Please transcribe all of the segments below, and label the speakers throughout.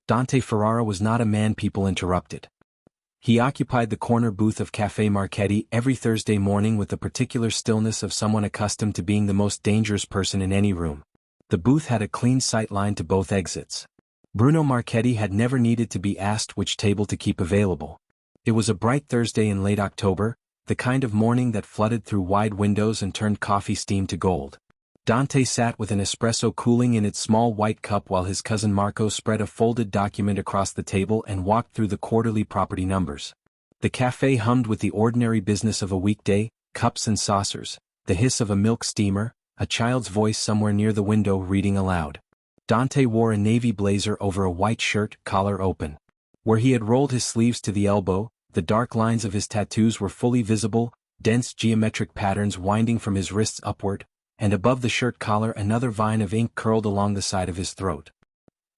Speaker 1: Dante Ferrara was not a man people interrupted. He occupied the corner booth of Café Marchetti every Thursday morning with the particular stillness of someone accustomed to being the most dangerous person in any room. The booth had a clean sight line to both exits. Bruno Marchetti had never needed to be asked which table to keep available. It was a bright Thursday in late October, the kind of morning that flooded through wide windows and turned coffee steam to gold. Dante sat with an espresso cooling in its small white cup while his cousin Marco spread a folded document across the table and walked through the quarterly property numbers. The café hummed with the ordinary business of a weekday, cups and saucers, the hiss of a milk steamer, a child's voice somewhere near the window reading aloud. Dante wore a navy blazer over a white shirt, collar open. Where he had rolled his sleeves to the elbow, the dark lines of his tattoos were fully visible, dense geometric patterns winding from his wrists upward, and above the shirt collar another vine of ink curled along the side of his throat.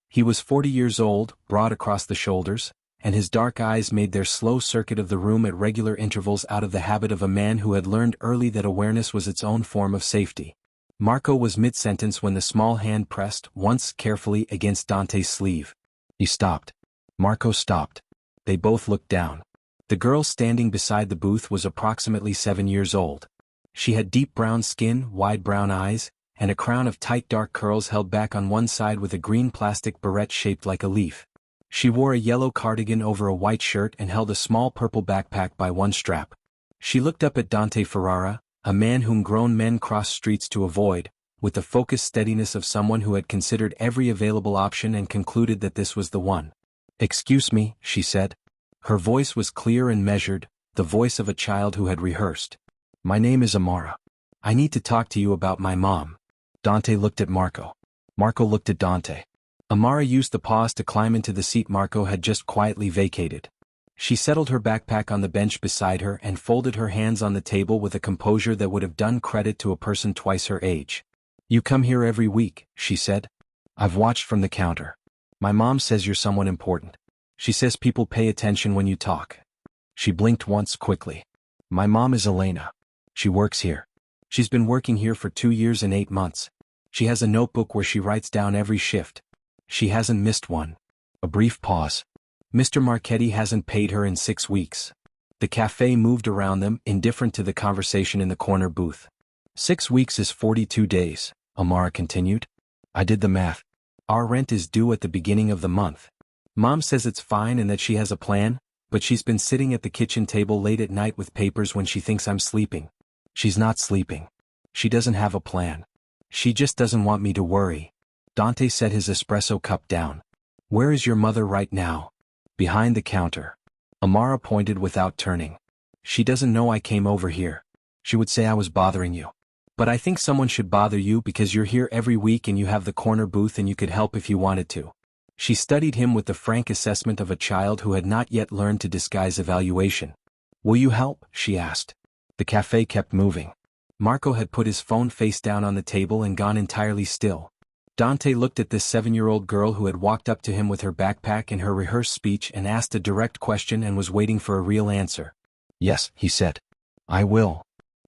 Speaker 1: He was 40 years old, broad across the shoulders, and his dark eyes made their slow circuit of the room at regular intervals out of the habit of a man who had learned early that awareness was its own form of safety. Marco was mid-sentence when the small hand pressed once carefully against Dante's sleeve. He stopped. Marco stopped. They both looked down. The girl standing beside the booth was approximately 7 years old. She had deep brown skin, wide brown eyes, and a crown of tight dark curls held back on one side with a green plastic barrette shaped like a leaf. She wore a yellow cardigan over a white shirt and held a small purple backpack by one strap. She looked up at Dante Ferrara, a man whom grown men cross streets to avoid, with the focused steadiness of someone who had considered every available option and concluded that this was the one. "Excuse me," she said. Her voice was clear and measured, the voice of a child who had rehearsed. "My name is Amara. I need to talk to you about my mom." Dante looked at Marco. Marco looked at Dante. Amara used the pause to climb into the seat Marco had just quietly vacated. She settled her backpack on the bench beside her and folded her hands on the table with a composure that would have done credit to a person twice her age. "You come here every week," she said. "I've watched from the counter. My mom says you're someone important. She says people pay attention when you talk." She blinked once quickly. "My mom is Elena. She works here. She's been working here for 2 years and 8 months. She has a notebook where she writes down every shift. She hasn't missed one." A brief pause. "Mr. Marchetti hasn't paid her in 6 weeks." The café moved around them, indifferent to the conversation in the corner booth. 6 weeks is 42 days, Amara continued. "I did the math. Our rent is due at the beginning of the month. Mom says it's fine and that she has a plan, but she's been sitting at the kitchen table late at night with papers when she thinks I'm sleeping. She's not sleeping. She doesn't have a plan. She just doesn't want me to worry." Dante set his espresso cup down. "Where is your mother right now?" "Behind the counter." Amara pointed without turning. "She doesn't know I came over here. She would say I was bothering you. But I think someone should bother you because you're here every week and you have the corner booth and you could help if you wanted to." She studied him with the frank assessment of a child who had not yet learned to disguise evaluation. "Will you help?" she asked. The café kept moving. Marco had put his phone face down on the table and gone entirely still. Dante looked at this 7-year-old girl who had walked up to him with her backpack and her rehearsed speech and asked a direct question and was waiting for a real answer. "Yes," he said. "I will."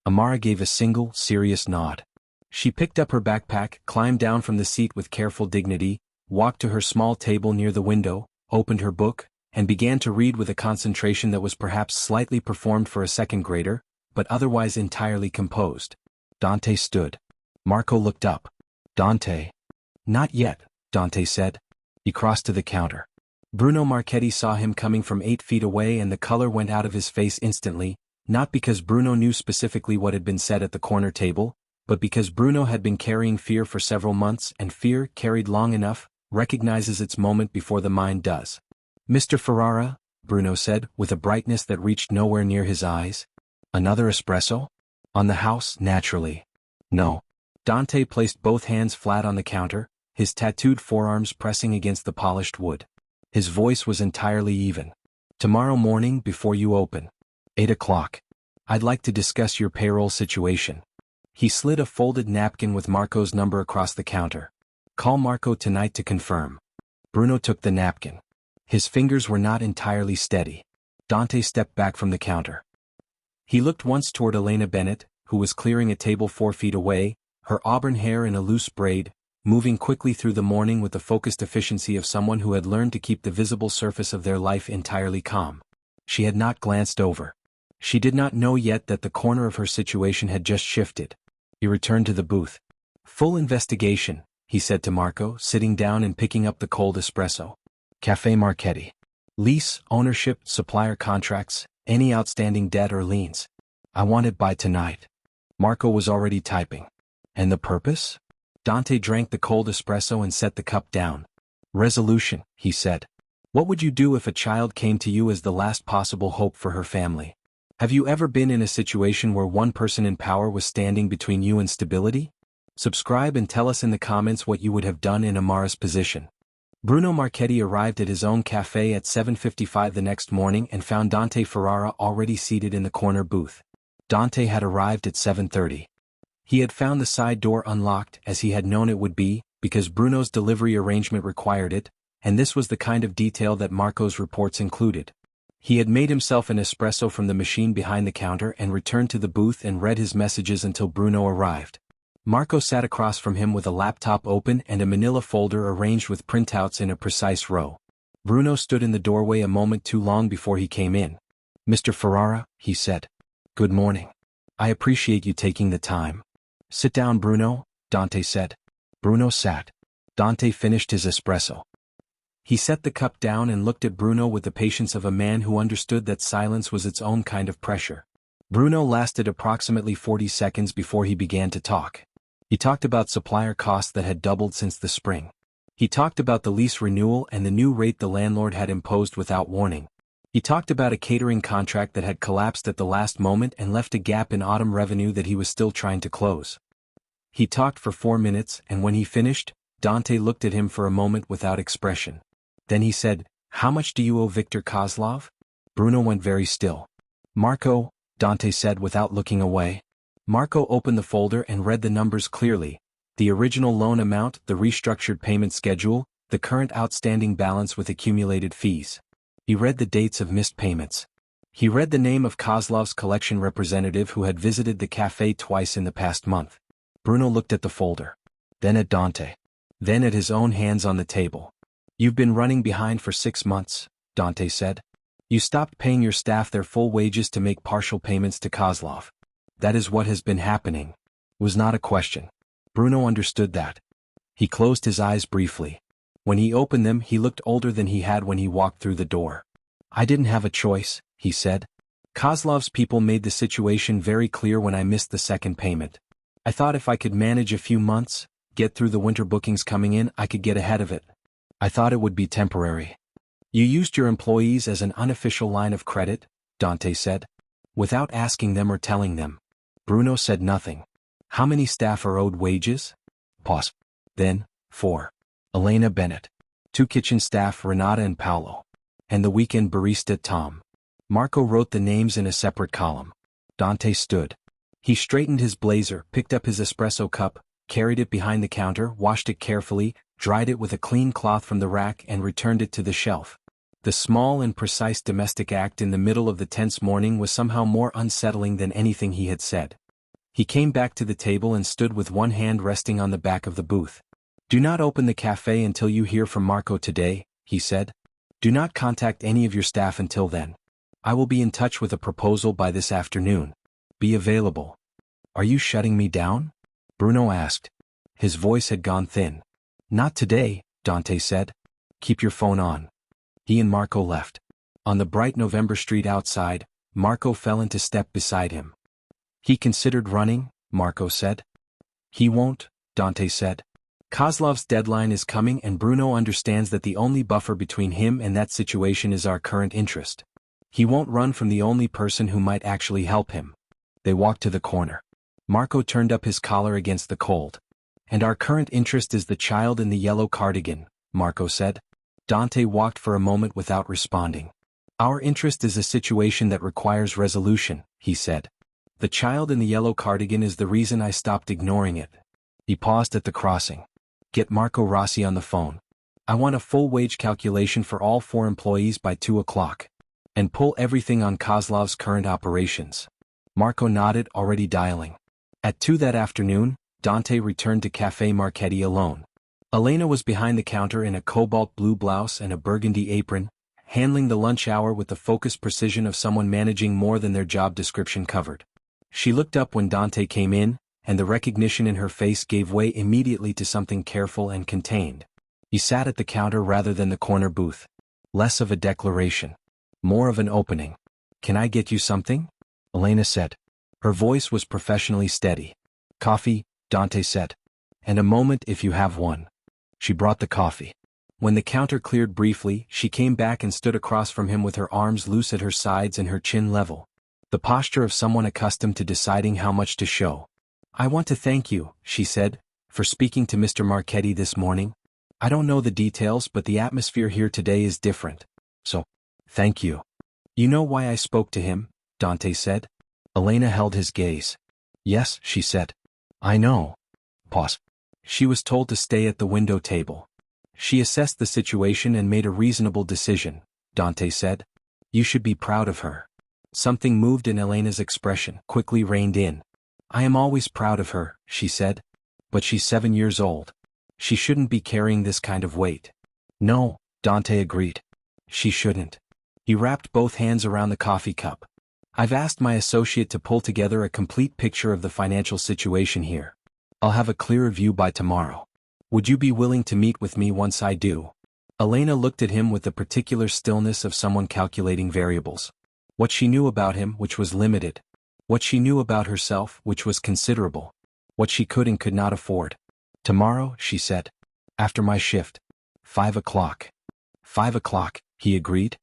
Speaker 1: Amara gave a single, serious nod. She picked up her backpack, climbed down from the seat with careful dignity, walked to her small table near the window, opened her book, and began to read with a concentration that was perhaps slightly performed for a second grader, but otherwise entirely composed. Dante stood. Marco looked up. "Dante." "Not yet," Dante said. He crossed to the counter. Bruno Marchetti saw him coming from 8 feet away and the color went out of his face instantly, not because Bruno knew specifically what had been said at the corner table, but because Bruno had been carrying fear for several months and fear, carried long enough, recognizes its moment before the mind does. "Mr. Ferrara," Bruno said, with a brightness that reached nowhere near his eyes. "Another espresso? On the house, naturally." "No." Dante placed both hands flat on the counter, his tattooed forearms pressing against the polished wood. His voice was entirely even. "Tomorrow morning before you open. 8 o'clock. I'd like to discuss your payroll situation." He slid a folded napkin with Marco's number across the counter. "Call Marco tonight to confirm." Bruno took the napkin. His fingers were not entirely steady. Dante stepped back from the counter. He looked once toward Elena Bennett, who was clearing a table 4 feet away, her auburn hair in a loose braid, moving quickly through the morning with the focused efficiency of someone who had learned to keep the visible surface of their life entirely calm. She had not glanced over. She did not know yet that the corner of her situation had just shifted. He returned to the booth. "Full investigation," he said to Marco, sitting down and picking up the cold espresso. "Cafe Marchetti. Lease, ownership, supplier contracts, any outstanding debt or liens. I want it by tonight." Marco was already typing. "And the purpose?" Dante drank the cold espresso and set the cup down. "Resolution," he said. "What would you do if a child came to you as the last possible hope for her family? Have you ever been in a situation where one person in power was standing between you and stability? Subscribe and tell us in the comments what you would have done in Amara's position." Bruno Marchetti arrived at his own cafe at 7:55 the next morning and found Dante Ferrara already seated in the corner booth. Dante had arrived at 7:30. He had found the side door unlocked, as he had known it would be, because Bruno's delivery arrangement required it, and this was the kind of detail that Marco's reports included. He had made himself an espresso from the machine behind the counter and returned to the booth and read his messages until Bruno arrived. Marco sat across from him with a laptop open and a manila folder arranged with printouts in a precise row. Bruno stood in the doorway a moment too long before he came in. "Mr. Ferrara," he said. "Good morning. I appreciate you taking the time." "Sit down, Bruno," Dante said. Bruno sat. Dante finished his espresso. He set the cup down and looked at Bruno with the patience of a man who understood that silence was its own kind of pressure. Bruno lasted approximately 40 seconds before he began to talk. He talked about supplier costs that had doubled since the spring. He talked about the lease renewal and the new rate the landlord had imposed without warning. He talked about a catering contract that had collapsed at the last moment and left a gap in autumn revenue that he was still trying to close. He talked for 4 minutes, and when he finished, Dante looked at him for a moment without expression. Then he said, "How much do you owe Victor Kozlov?" Bruno went very still. "Marco," Dante said without looking away. Marco opened the folder and read the numbers clearly: the original loan amount, the restructured payment schedule, the current outstanding balance with accumulated fees. He read the dates of missed payments. He read the name of Kozlov's collection representative who had visited the cafe twice in the past month. Bruno looked at the folder. Then at Dante. Then at his own hands on the table. "You've been running behind for 6 months, Dante said. "You stopped paying your staff their full wages to make partial payments to Kozlov. That is what has been happening." It was not a question. Bruno understood that. He closed his eyes briefly. When he opened them, he looked older than he had when he walked through the door. "I didn't have a choice," he said. "Kozlov's people made the situation very clear when I missed the second payment. I thought if I could manage a few months, get through the winter bookings coming in, I could get ahead of it. I thought it would be temporary." "You used your employees as an unofficial line of credit," Dante said. "Without asking them or telling them." Bruno said nothing. "How many staff are owed wages?" Pause. Then, 4. Elena Bennett. 2 kitchen staff, Renata and Paolo. And the weekend barista, Tom. Marco wrote the names in a separate column. Dante stood. He straightened his blazer, picked up his espresso cup, carried it behind the counter, washed it carefully, dried it with a clean cloth from the rack and returned it to the shelf. The small and precise domestic act in the middle of the tense morning was somehow more unsettling than anything he had said. He came back to the table and stood with one hand resting on the back of the booth. "Do not open the cafe until you hear from Marco today," he said. "Do not contact any of your staff until then. I will be in touch with a proposal by this afternoon. Be available." "Are you shutting me down?" Bruno asked. His voice had gone thin. "Not today," Dante said. "Keep your phone on." He and Marco left. On the bright November street outside, Marco fell into step beside him. "He considered running," Marco said. "He won't," Dante said. "Kozlov's deadline is coming and Bruno understands that the only buffer between him and that situation is our current interest. He won't run from the only person who might actually help him." They walked to the corner. Marco turned up his collar against the cold. "And our current interest is the child in the yellow cardigan," Marco said. Dante walked for a moment without responding. "Our interest is a situation that requires resolution," he said. "The child in the yellow cardigan is the reason I stopped ignoring it." He paused at the crossing. "Get Marco Rossi on the phone. I want a full wage calculation for all 4 employees by 2 o'clock. And pull everything on Kozlov's current operations." Marco nodded, already dialing. At 2 that afternoon, Dante returned to Cafe Marchetti alone. Elena was behind the counter in a cobalt blue blouse and a burgundy apron, handling the lunch hour with the focused precision of someone managing more than their job description covered. She looked up when Dante came in, and the recognition in her face gave way immediately to something careful and contained. He sat at the counter rather than the corner booth. Less of a declaration. More of an opening. "Can I get you something?" Elena said. Her voice was professionally steady. "Coffee," Dante said. "And a moment if you have one." She brought the coffee. When the counter cleared briefly, she came back and stood across from him with her arms loose at her sides and her chin level. The posture of someone accustomed to deciding how much to show. "I want to thank you," she said, "for speaking to Mr. Marchetti this morning. I don't know the details, but the atmosphere here today is different. So, thank you." "You know why I spoke to him?" Dante said. Elena held his gaze. "Yes," she said. "I know." Pause. She was told to stay at the window table. She assessed the situation and made a reasonable decision, Dante said. "You should be proud of her." Something moved in Elena's expression, quickly reined in. "I am always proud of her," she said. "But she's 7 years old. She shouldn't be carrying this kind of weight." "No," Dante agreed. "She shouldn't." He wrapped both hands around the coffee cup. "I've asked my associate to pull together a complete picture of the financial situation here. I'll have a clearer view by tomorrow. Would you be willing to meet with me once I do?" Elena looked at him with the particular stillness of someone calculating variables. What she knew about him, which was limited. What she knew about herself, which was considerable. What she could and could not afford. "Tomorrow," she said. "After my shift. 5 o'clock. 5 o'clock, he agreed.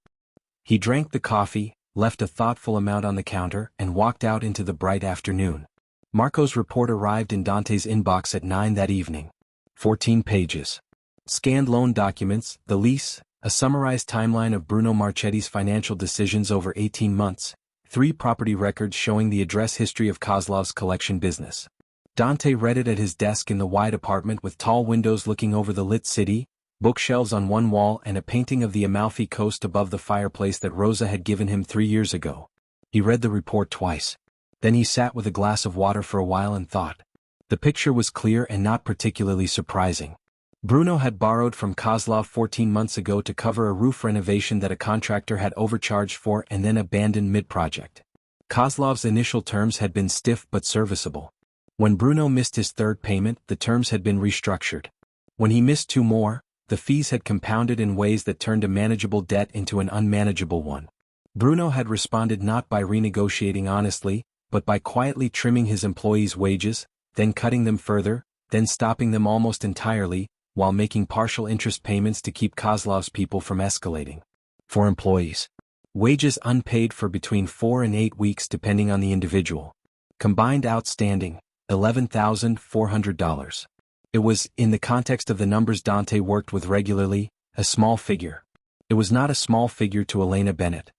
Speaker 1: He drank the coffee, left a thoughtful amount on the counter, and walked out into the bright afternoon. Marco's report arrived in Dante's inbox at 9 that evening. 14 pages. Scanned loan documents, the lease, a summarized timeline of Bruno Marchetti's financial decisions over 18 months, 3 property records showing the address history of Kozlov's collection business. Dante read it at his desk in the wide apartment with tall windows looking over the lit city, bookshelves on one wall and a painting of the Amalfi Coast above the fireplace that Rosa had given him 3 years ago. He read the report twice. Then he sat with a glass of water for a while and thought. The picture was clear and not particularly surprising. Bruno had borrowed from Kozlov 14 months ago to cover a roof renovation that a contractor had overcharged for and then abandoned mid-project. Kozlov's initial terms had been stiff but serviceable. When Bruno missed his third payment, the terms had been restructured. When he missed 2 more, the fees had compounded in ways that turned a manageable debt into an unmanageable one. Bruno had responded not by renegotiating honestly, but by quietly trimming his employees' wages, then cutting them further, then stopping them almost entirely, while making partial interest payments to keep Kozlov's people from escalating. For employees, wages unpaid for between 4 and 8 weeks depending on the individual. Combined outstanding, $11,400. It was, in the context of the numbers Dante worked with regularly, a small figure. It was not a small figure to Elena Bennett.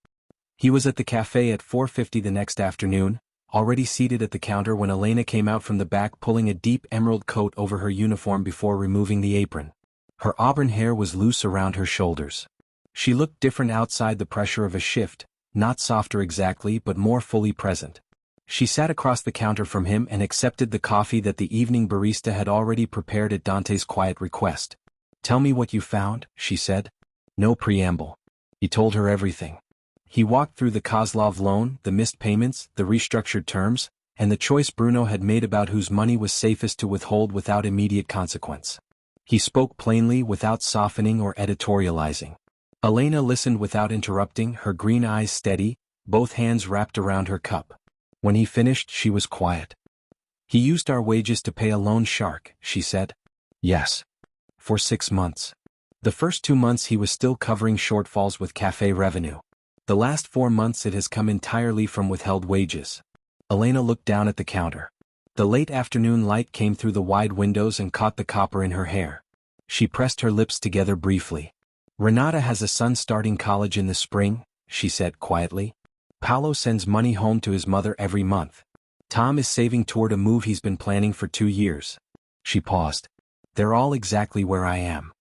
Speaker 1: He was at the cafe at 4:50 the next afternoon, already seated at the counter when Elena came out from the back pulling a deep emerald coat over her uniform before removing the apron. Her auburn hair was loose around her shoulders. She looked different outside the pressure of a shift, not softer exactly but more fully present. She sat across the counter from him and accepted the coffee that the evening barista had already prepared at Dante's quiet request. "Tell me what you found," she said. No preamble. He told her everything. He walked through the Kozlov loan, the missed payments, the restructured terms, and the choice Bruno had made about whose money was safest to withhold without immediate consequence. He spoke plainly without softening or editorializing. Elena listened without interrupting, her green eyes steady, both hands wrapped around her cup. When he finished, she was quiet. "He used our wages to pay a loan shark," she said. "Yes. For 6 months. The first 2 months he was still covering shortfalls with cafe revenue. The last 4 months it has come entirely from withheld wages." Elena looked down at the counter. The late afternoon light came through the wide windows and caught the copper in her hair. She pressed her lips together briefly. "Renata has a son starting college in the spring," she said quietly. "Paolo sends money home to his mother every month. Tom is saving toward a move he's been planning for 2 years. She paused. "They're all exactly where I am."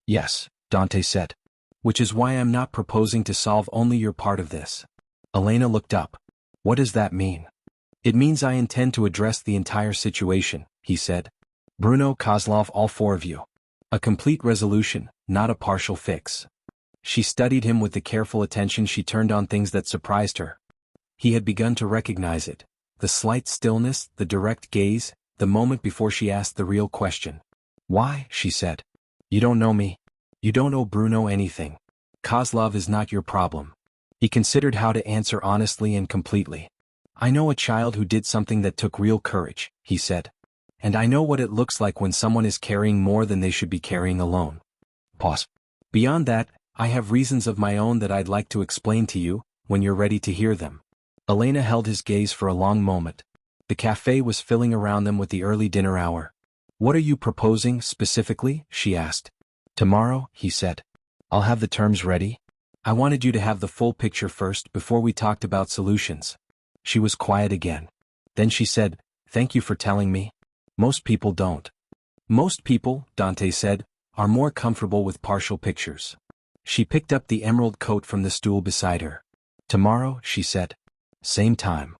Speaker 1: "Yes," Dante said. "Which is why I'm not proposing to solve only your part of this." Elena looked up. "What does that mean?" "It means I intend to address the entire situation," he said. "Bruno, Kozlov, all 4 of you. A complete resolution, not a partial fix. She studied him with the careful attention she turned on things that surprised her. He had begun to recognize it. The slight stillness, the direct gaze, the moment before she asked the real question. Why, she said. You don't know me. You don't owe Bruno anything. Kozlov is not your problem. He considered how to answer honestly and completely. I know a child who did something that took real courage, he said. And I know what it looks like when someone is carrying more than they should be carrying alone. Pause. Beyond that, I have reasons of my own that I'd like to explain to you, when you're ready to hear them. Elena held his gaze for a long moment. The cafe was filling around them with the early dinner hour. What are you proposing, specifically? She asked. Tomorrow, he said. I'll have the terms ready. I wanted you to have the full picture first before we talked about solutions. She was quiet again. Then she said, Thank you for telling me. Most people don't. Most people, Dante said, are more comfortable with partial pictures. She picked up the emerald coat from the stool beside her. Tomorrow, she said. Same time.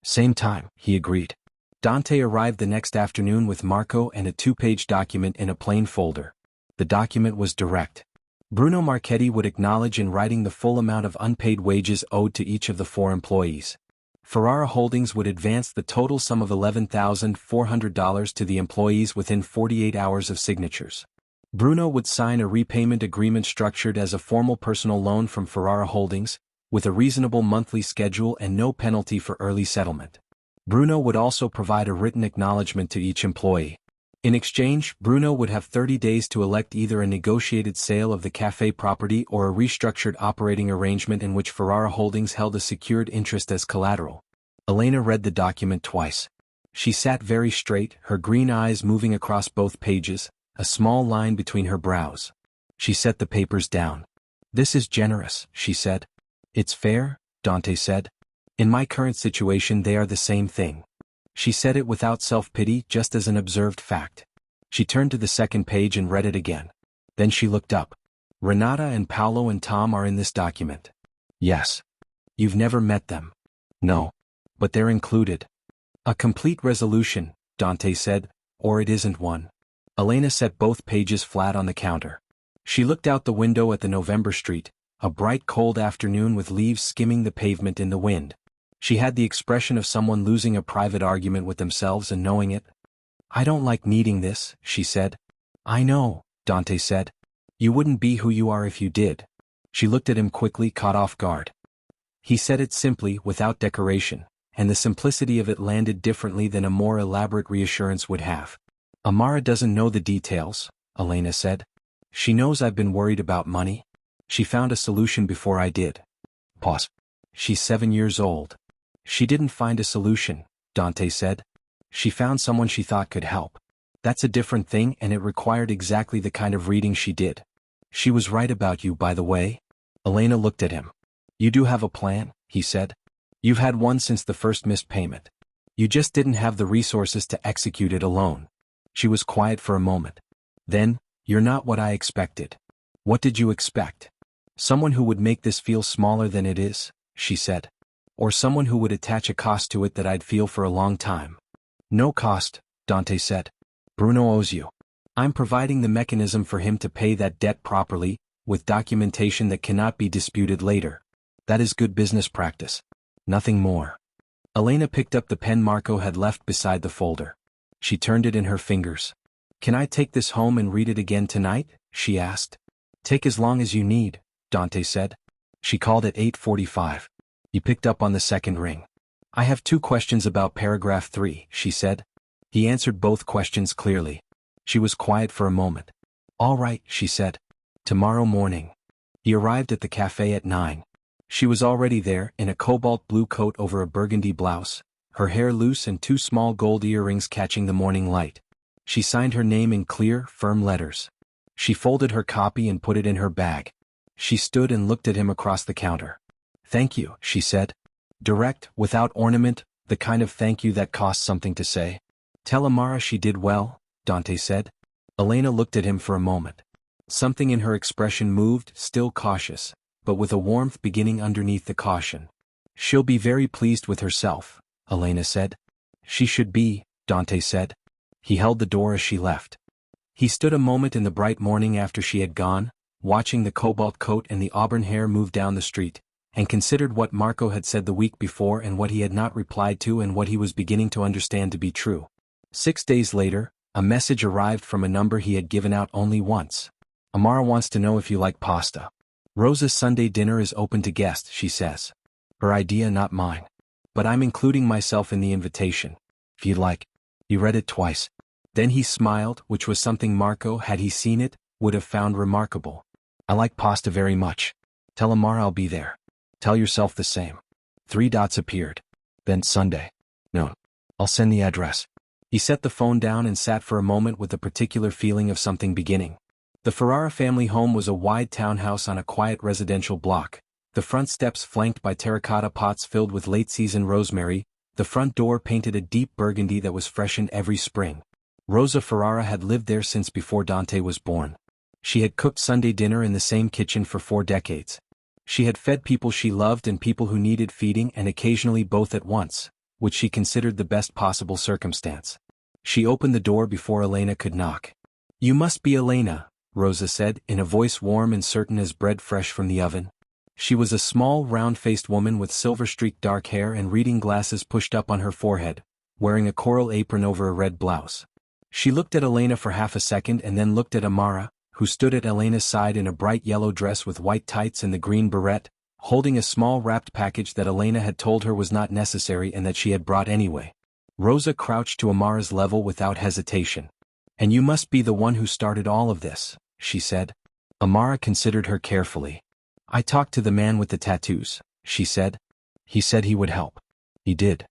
Speaker 1: Same time, he agreed. Dante arrived the next afternoon with Marco and a 2-page document in a plain folder. The document was direct. Bruno Marchetti would acknowledge in writing the full amount of unpaid wages owed to each of the 4 employees. Ferrara Holdings would advance the total sum of $11,400 to the employees within 48 hours of signatures. Bruno would sign a repayment agreement structured as a formal personal loan from Ferrara Holdings, with a reasonable monthly schedule and no penalty for early settlement. Bruno would also provide a written acknowledgement to each employee. In exchange, Bruno would have 30 days to elect either a negotiated sale of the cafe property or a restructured operating arrangement in which Ferrara Holdings held a secured interest as collateral. Elena read the document twice. She sat very straight, her green eyes moving across both pages, a small line between her brows. She set the papers down. This is generous, she said. It's fair, Dante said. In my current situation they are the same thing. She said it without self-pity, just as an observed fact. She turned to the second page and read it again. Then she looked up. Renata and Paolo and Tom are in this document. Yes. You've never met them. No. But they're included. A complete resolution, Dante said, or it isn't one. Elena set both pages flat on the counter. She looked out the window at the November street, a bright cold afternoon with leaves skimming the pavement in the wind. She had the expression of someone losing a private argument with themselves and knowing it. I don't like needing this, she said. I know, Dante said. You wouldn't be who you are if you did. She looked at him quickly, caught off guard. He said it simply, without decoration, and the simplicity of it landed differently than a more elaborate reassurance would have. Amara doesn't know the details, Elena said. She knows I've been worried about money. She found a solution before I did. Pause. She's 7 years old. She didn't find a solution, Dante said. She found someone she thought could help. That's a different thing, and it required exactly the kind of reading she did. She was right about you, by the way. Elena looked at him. You do have a plan, he said. You've had one since the first missed payment. You just didn't have the resources to execute it alone. She was quiet for a moment. Then, you're not what I expected. What did you expect? Someone who would make this feel smaller than it is, she said. Or someone who would attach a cost to it that I'd feel for a long time. No cost, Dante said. Bruno owes you. I'm providing the mechanism for him to pay that debt properly, with documentation that cannot be disputed later. That is good business practice. Nothing more. Elena picked up the pen Marco had left beside the folder. She turned it in her fingers. Can I take this home and read it again tonight? She asked. Take as long as you need, Dante said. She called at 8:45. He picked up on the second ring. I have 2 questions about paragraph 3, she said. He answered both questions clearly. She was quiet for a moment. All right, she said. Tomorrow morning. He arrived at the cafe at 9. She was already there, in a cobalt blue coat over a burgundy blouse, her hair loose and 2 small gold earrings catching the morning light. She signed her name in clear, firm letters. She folded her copy and put it in her bag. She stood and looked at him across the counter. Thank you, she said. Direct, without ornament, the kind of thank you that costs something to say. Tell Amara she did well, Dante said. Elena looked at him for a moment. Something in her expression moved, still cautious, but with a warmth beginning underneath the caution. She'll be very pleased with herself, Elena said. She should be, Dante said. He held the door as she left. He stood a moment in the bright morning after she had gone, watching the cobalt coat and the auburn hair move down the street, and considered what Marco had said the week before and what he had not replied to and what he was beginning to understand to be true. 6 days later, a message arrived from a number he had given out only once. Amara wants to know if you like pasta. Rosa's Sunday dinner is open to guests, she says. Her idea, not mine. But I'm including myself in the invitation. If you'd like. He read it twice. Then he smiled, which was something Marco, had he seen it, would have found remarkable. I like pasta very much. Tell Amara I'll be there. Tell yourself the same. 3 dots appeared. Then Sunday. No. I'll send the address. He set the phone down and sat for a moment with a particular feeling of something beginning. The Ferrara family home was a wide townhouse on a quiet residential block, the front steps flanked by terracotta pots filled with late-season rosemary, the front door painted a deep burgundy that was freshened every spring. Rosa Ferrara had lived there since before Dante was born. She had cooked Sunday dinner in the same kitchen for 4 decades. She had fed people she loved and people who needed feeding, and occasionally both at once, which she considered the best possible circumstance. She opened the door before Elena could knock. You must be Elena, Rosa said, in a voice warm and certain as bread fresh from the oven. She was a small, round-faced woman with silver-streaked dark hair and reading glasses pushed up on her forehead, wearing a coral apron over a red blouse. She looked at Elena for half a second and then looked at Amara, who stood at Elena's side in a bright yellow dress with white tights and the green beret, holding a small wrapped package that Elena had told her was not necessary and that she had brought anyway. Rosa crouched to Amara's level without hesitation. And you must be the one who started all of this, she said. Amara considered her carefully. I talked to the man with the tattoos, she said. He said he would help. He did.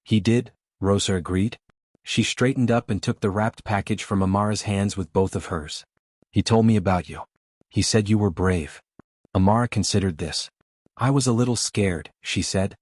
Speaker 1: He did, Rosa agreed. She straightened up and took the wrapped package from Amara's hands with both of hers. He told me about you. He said you were brave. Amara considered this. I was a little scared, she said.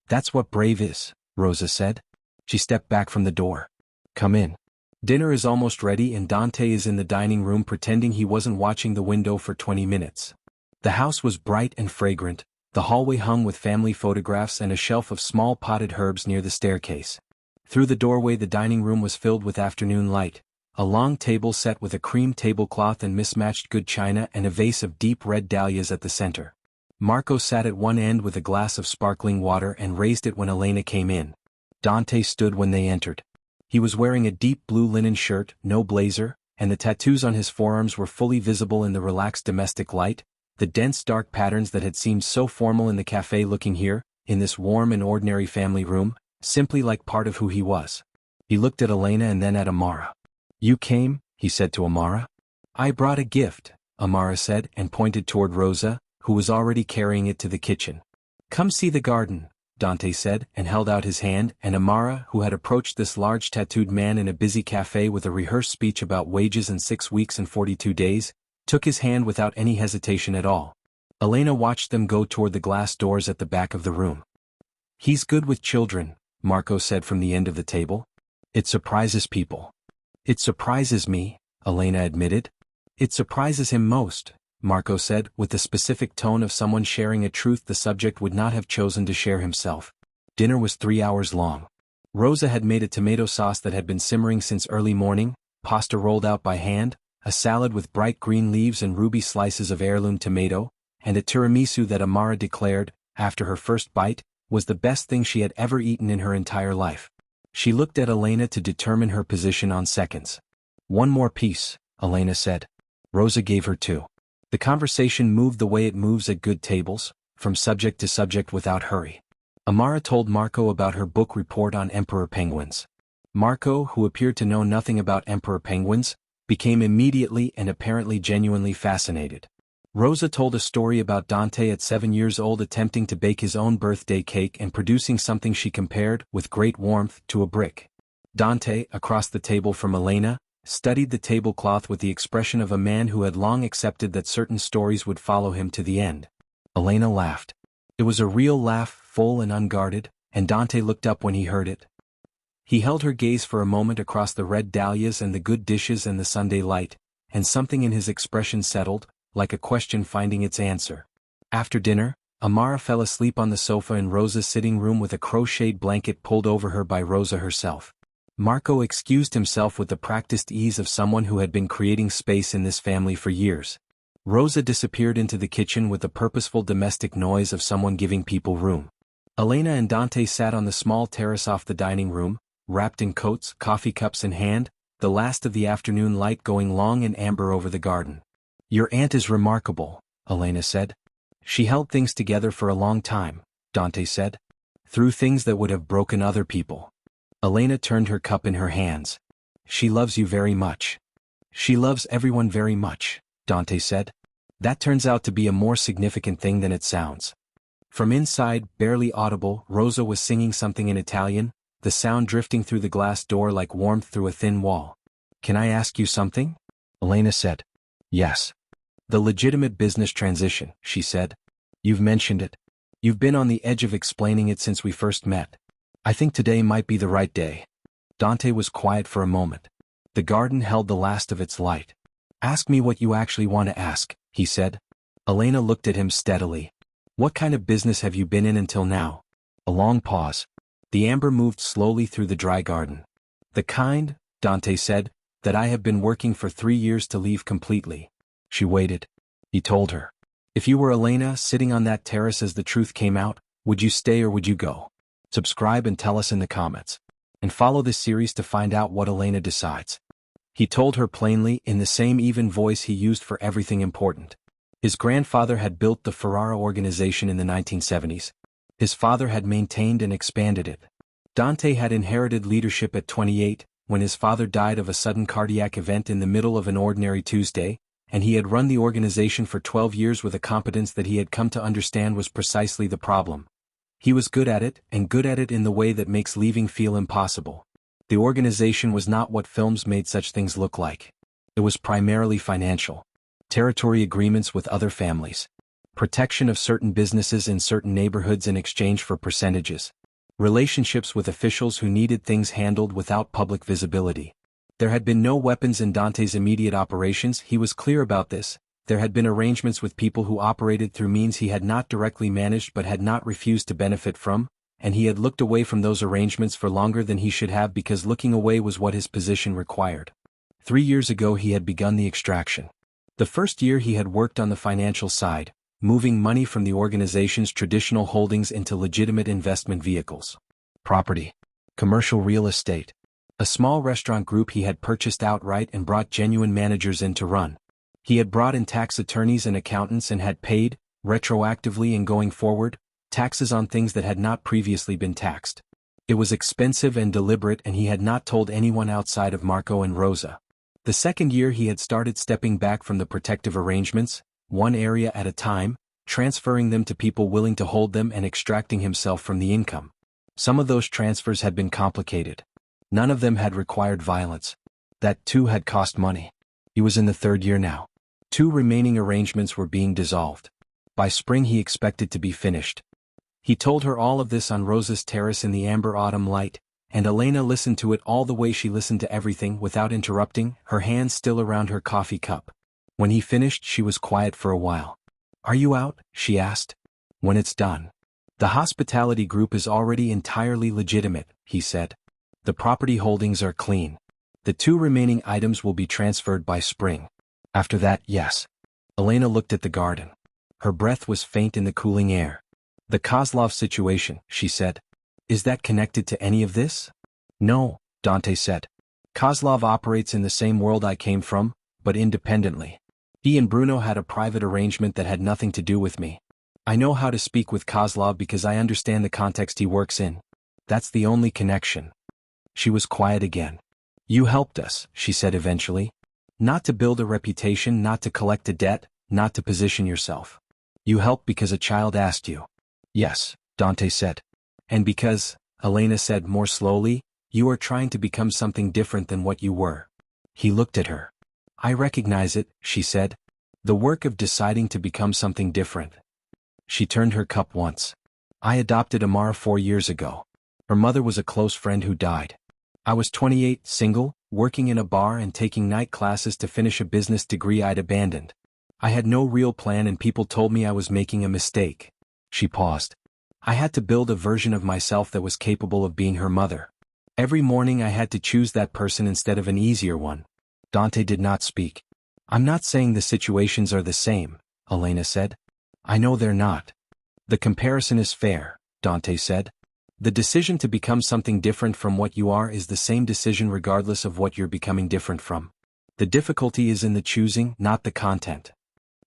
Speaker 1: That's what brave is, Rosa said. She stepped back from the door. Come in. Dinner is almost ready and Dante is in the dining room pretending he wasn't watching the window for 20 minutes. The house was bright and fragrant, the hallway hung with family photographs and a shelf of small potted herbs near the staircase. Through the doorway the dining room was filled with afternoon light, a long table set with a cream tablecloth and mismatched good china and a vase of deep red dahlias at the center. Marco sat at one end with a glass of sparkling water and raised it when Elena came in. Dante stood when they entered. He was wearing a deep blue linen shirt, no blazer, and the tattoos on his forearms were fully visible in the relaxed domestic light, the dense dark patterns that had seemed so formal in the cafe looking here, in this warm and ordinary family room, simply like part of who he was. He looked at Elena and then at Amara. You came, he said to Amara. I brought a gift, Amara said and pointed toward Rosa, who was already carrying it to the kitchen. Come see the garden, Dante said and held out his hand, and Amara, who had approached this large tattooed man in a busy cafe with a rehearsed speech about wages and 6 weeks and 42 days, took his hand without any hesitation at all. Elena watched them go toward the glass doors at the back of the room. He's good with children, Marco said from the end of the table. It surprises people. It surprises me, Elena admitted. It surprises him most, Marco said, with the specific tone of someone sharing a truth the subject would not have chosen to share himself. Dinner was 3 hours long. Rosa had made a tomato sauce that had been simmering since early morning, pasta rolled out by hand, a salad with bright green leaves and ruby slices of heirloom tomato, and a tiramisu that Amara declared, after her first bite, was the best thing she had ever eaten in her entire life. She looked at Elena to determine her position on seconds. One more piece, Elena said. Rosa gave her 2. The conversation moved the way it moves at good tables, from subject to subject without hurry. Amara told Marco about her book report on emperor penguins. Marco, who appeared to know nothing about emperor penguins, became immediately and apparently genuinely fascinated. Rosa told a story about Dante at 7 years old attempting to bake his own birthday cake and producing something she compared, with great warmth, to a brick. Dante, across the table from Elena, studied the tablecloth with the expression of a man who had long accepted that certain stories would follow him to the end. Elena laughed. It was a real laugh, full and unguarded, and Dante looked up when he heard it. He held her gaze for a moment across the red dahlias and the good dishes and the Sunday light, and something in his expression settled, like a question finding its answer. After dinner, Amara fell asleep on the sofa in Rosa's sitting room with a crocheted blanket pulled over her by Rosa herself. Marco excused himself with the practiced ease of someone who had been creating space in this family for years. Rosa disappeared into the kitchen with the purposeful domestic noise of someone giving people room. Elena and Dante sat on the small terrace off the dining room, wrapped in coats, coffee cups in hand, the last of the afternoon light going long and amber over the garden. "Your aunt is remarkable," Elena said. "She held things together for a long time," Dante said. "Through things that would have broken other people." Elena turned her cup in her hands. "She loves you very much." "She loves everyone very much," Dante said. "That turns out to be a more significant thing than it sounds." From inside, barely audible, Rosa was singing something in Italian, the sound drifting through the glass door like warmth through a thin wall. "Can I ask you something?" Elena said. "Yes." "The legitimate business transition," she said. "You've mentioned it. You've been on the edge of explaining it since we first met. I think today might be the right day." Dante was quiet for a moment. The garden held the last of its light. "Ask me what you actually want to ask," he said. Elena looked at him steadily. "What kind of business have you been in until now?" A long pause. The amber moved slowly through the dry garden. "The kind," Dante said, "that I have been working for 3 years to leave completely." She waited. He told her. "If you were Elena sitting on that terrace as the truth came out, would you stay or would you go?" Subscribe and tell us in the comments. And follow this series to find out what Elena decides. He told her plainly, in the same even voice he used for everything important. His grandfather had built the Ferrara organization in the 1970s. His father had maintained and expanded it. Dante had inherited leadership at 28, when his father died of a sudden cardiac event in the middle of an ordinary Tuesday, and he had run the organization for 12 years with a competence that he had come to understand was precisely the problem. He was good at it, and good at it in the way that makes leaving feel impossible. The organization was not what films made such things look like. It was primarily financial. Territory agreements with other families. Protection of certain businesses in certain neighborhoods in exchange for percentages. Relationships with officials who needed things handled without public visibility. There had been no weapons in Dante's immediate operations, he was clear about this. There had been arrangements with people who operated through means he had not directly managed but had not refused to benefit from, and he had looked away from those arrangements for longer than he should have because looking away was what his position required. 3 years ago he had begun the extraction. The first year he had worked on the financial side, moving money from the organization's traditional holdings into legitimate investment vehicles. Property. Commercial real estate. A small restaurant group he had purchased outright and brought genuine managers in to run. He had brought in tax attorneys and accountants and had paid, retroactively and going forward, taxes on things that had not previously been taxed. It was expensive and deliberate and he had not told anyone outside of Marco and Rosa. The second year he had started stepping back from the protective arrangements, one area at a time, transferring them to people willing to hold them and extracting himself from the income. Some of those transfers had been complicated. None of them had required violence. That too had cost money. He was in the 3rd year now. 2 remaining arrangements were being dissolved. By spring he expected to be finished. He told her all of this on Rosa's terrace in the amber autumn light, and Elena listened to it all the way she listened to everything without interrupting, her hands still around her coffee cup. When he finished she was quiet for a while. "Are you out?" she asked. "When it's done." "The hospitality group is already entirely legitimate," he said. "The property holdings are clean. The 2 remaining items will be transferred by spring. After that, yes." Elena looked at the garden. Her breath was faint in the cooling air. "The Kozlov situation," she said. "Is that connected to any of this?" "No," Dante said. "Kozlov operates in the same world I came from, but independently. He and Bruno had a private arrangement that had nothing to do with me. I know how to speak with Kozlov because I understand the context he works in. That's the only connection." She was quiet again. "You helped us," she said eventually. "Not to build a reputation, not to collect a debt, not to position yourself. You helped because a child asked you." "Yes," Dante said. "And because," Elena said more slowly, "you are trying to become something different than what you were." He looked at her. "I recognize it," she said. "The work of deciding to become something different." She turned her cup once. "I adopted Amara 4 years ago. Her mother was a close friend who died. I was 28, single, working in a bar and taking night classes to finish a business degree I'd abandoned. I had no real plan and people told me I was making a mistake." She paused. "I had to build a version of myself that was capable of being her mother. Every morning I had to choose that person instead of an easier one. Dante did not speak. I'm not saying the situations are the same, Elena said. I know they're not. The comparison is fair, Dante said. The decision to become something different from what you are is the same decision regardless of what you're becoming different from. The difficulty is in the choosing, not the content.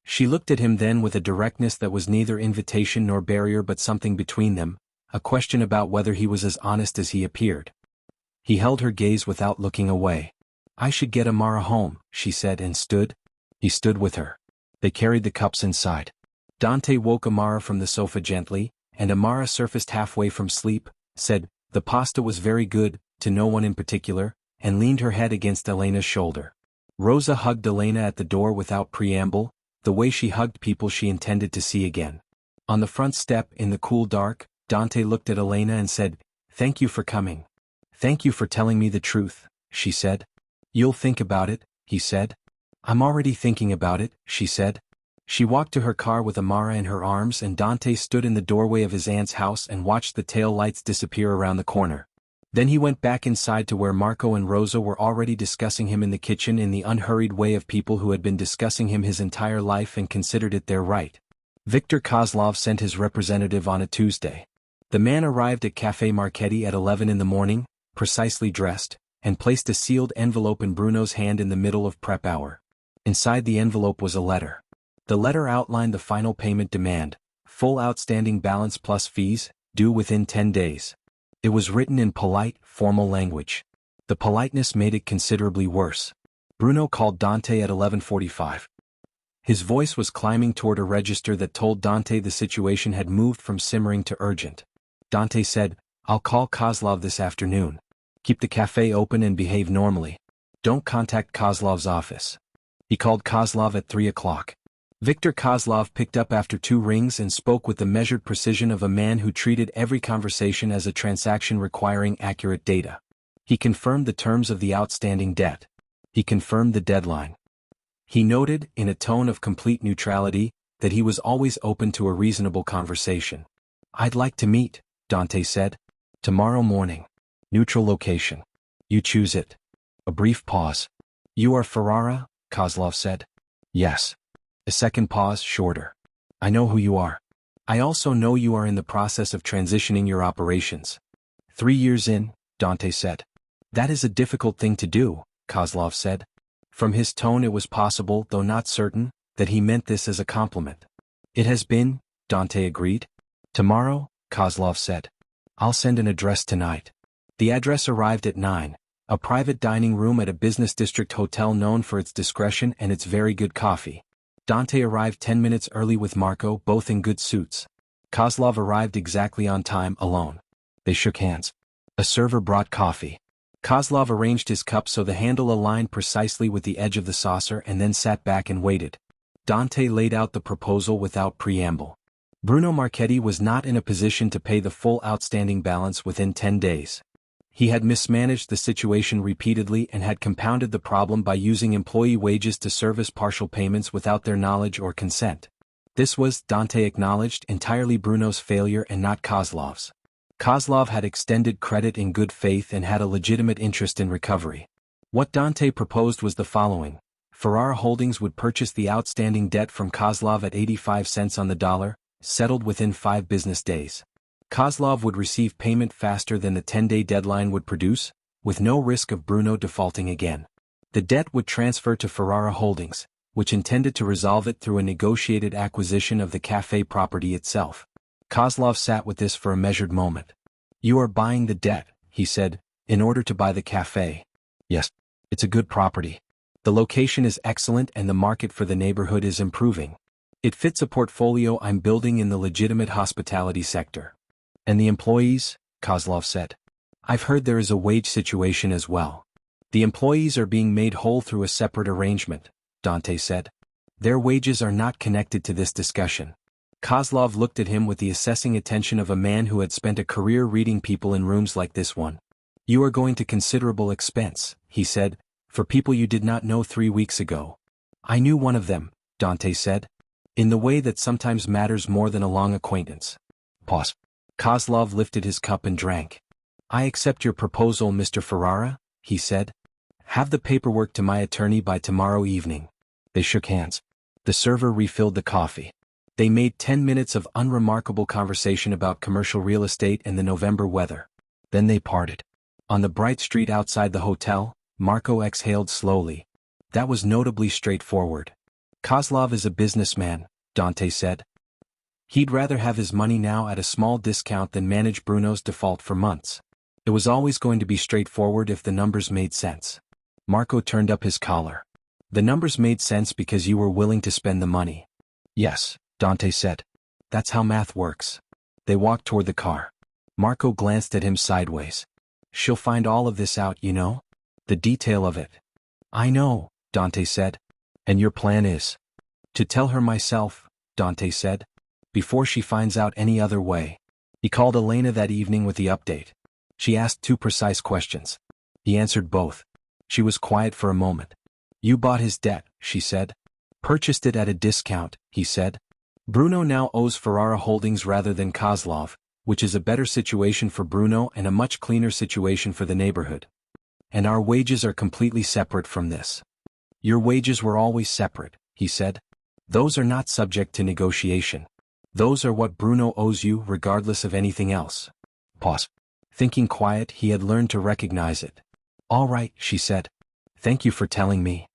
Speaker 1: She looked at him then with a directness that was neither invitation nor barrier but something between them, a question about whether he was as honest as he appeared. He held her gaze without looking away. I should get Amara home, she said and stood. He stood with her. They carried the cups inside. Dante woke Amara from the sofa gently, and Amara surfaced halfway from sleep, said, the pasta was very good, to no one in particular, and leaned her head against Elena's shoulder. Rosa hugged Elena at the door without preamble, the way she hugged people she intended to see again. On the front step in the cool dark, Dante looked at Elena and said, thank you for coming. Thank you for telling me the truth, she said. You'll think about it, he said. I'm already thinking about it, she said. She walked to her car with Amara in her arms and Dante stood in the doorway of his aunt's house and watched the tail lights disappear around the corner. Then he went back inside to where Marco and Rosa were already discussing him in the kitchen in the unhurried way of people who had been discussing him his entire life and considered it their right. Viktor Kozlov sent his representative on a Tuesday. The man arrived at Café Marchetti at 11 in the morning, precisely dressed, and placed a sealed envelope in Bruno's hand in the middle of prep hour. Inside the envelope was a letter. The letter outlined the final payment demand, full outstanding balance plus fees, due within 10 days. It was written in polite, formal language. The politeness made it considerably worse. Bruno called Dante at 11:45. His voice was climbing toward a register that told Dante the situation had moved from simmering to urgent. Dante said, I'll call Kozlov this afternoon. Keep the cafe open and behave normally. Don't contact Kozlov's office. He called Kozlov at 3 o'clock. Viktor Kozlov picked up after 2 rings and spoke with the measured precision of a man who treated every conversation as a transaction requiring accurate data. He confirmed the terms of the outstanding debt. He confirmed the deadline. He noted, in a tone of complete neutrality, that he was always open to a reasonable conversation. I'd like to meet, Dante said. Tomorrow morning. Neutral location. You choose it. A brief pause. You are Ferrara? Kozlov said. Yes. A second pause, shorter. I know who you are. I also know you are in the process of transitioning your operations. 3 years in, Dante said. That is a difficult thing to do, Kozlov said. From his tone it was possible, though not certain, that he meant this as a compliment. It has been, Dante agreed. Tomorrow, Kozlov said. I'll send an address tonight. The address arrived at 9, a private dining room at a business district hotel known for its discretion and its very good coffee. Dante arrived 10 minutes early with Marco, both in good suits. Kozlov arrived exactly on time, alone. They shook hands. A server brought coffee. Kozlov arranged his cup so the handle aligned precisely with the edge of the saucer and then sat back and waited. Dante laid out the proposal without preamble. Bruno Marchetti was not in a position to pay the full outstanding balance within 10 days. He had mismanaged the situation repeatedly and had compounded the problem by using employee wages to service partial payments without their knowledge or consent. This was, Dante acknowledged, entirely Bruno's failure and not Kozlov's. Kozlov had extended credit in good faith and had a legitimate interest in recovery. What Dante proposed was the following. Ferrara Holdings would purchase the outstanding debt from Kozlov at 85 cents on the dollar, settled within 5 business days. Kozlov would receive payment faster than the 10-day deadline would produce, with no risk of Bruno defaulting again. The debt would transfer to Ferrara Holdings, which intended to resolve it through a negotiated acquisition of the cafe property itself. Kozlov sat with this for a measured moment. You are buying the debt, he said, in order to buy the cafe. Yes. It's a good property. The location is excellent and the market for the neighborhood is improving. It fits a portfolio I'm building in the legitimate hospitality sector. And the employees, Kozlov said. I've heard there is a wage situation as well. The employees are being made whole through a separate arrangement, Dante said. Their wages are not connected to this discussion. Kozlov looked at him with the assessing attention of a man who had spent a career reading people in rooms like this one. You are going to considerable expense, he said, for people you did not know 3 weeks ago. I knew one of them, Dante said. In the way that sometimes matters more than a long acquaintance. Pause. Kozlov lifted his cup and drank. I accept your proposal, Mr. Ferrara, he said. Have the paperwork to my attorney by tomorrow evening. They shook hands. The server refilled the coffee. They made 10 minutes of unremarkable conversation about commercial real estate and the November weather. Then they parted. On the bright street outside the hotel, Marco exhaled slowly. That was notably straightforward. Kozlov is a businessman, Dante said. He'd rather have his money now at a small discount than manage Bruno's default for months. It was always going to be straightforward if the numbers made sense. Marco turned up his collar. The numbers made sense because you were willing to spend the money. Yes, Dante said. That's how math works. They walked toward the car. Marco glanced at him sideways. She'll find all of this out, you know? The detail of it. I know, Dante said. And your plan is? To tell her myself, Dante said. Before she finds out any other way. He called Elena that evening with the update. She asked 2 precise questions. He answered both. She was quiet for a moment. You bought his debt, she said. Purchased it at a discount, he said. Bruno now owes Ferrara Holdings rather than Kozlov, which is a better situation for Bruno and a much cleaner situation for the neighborhood. And our wages are completely separate from this. Your wages were always separate, he said. Those are not subject to negotiation. Those are what Bruno owes you regardless of anything else. Pause. Thinking quiet, he had learned to recognize it. All right, she said. Thank you for telling me.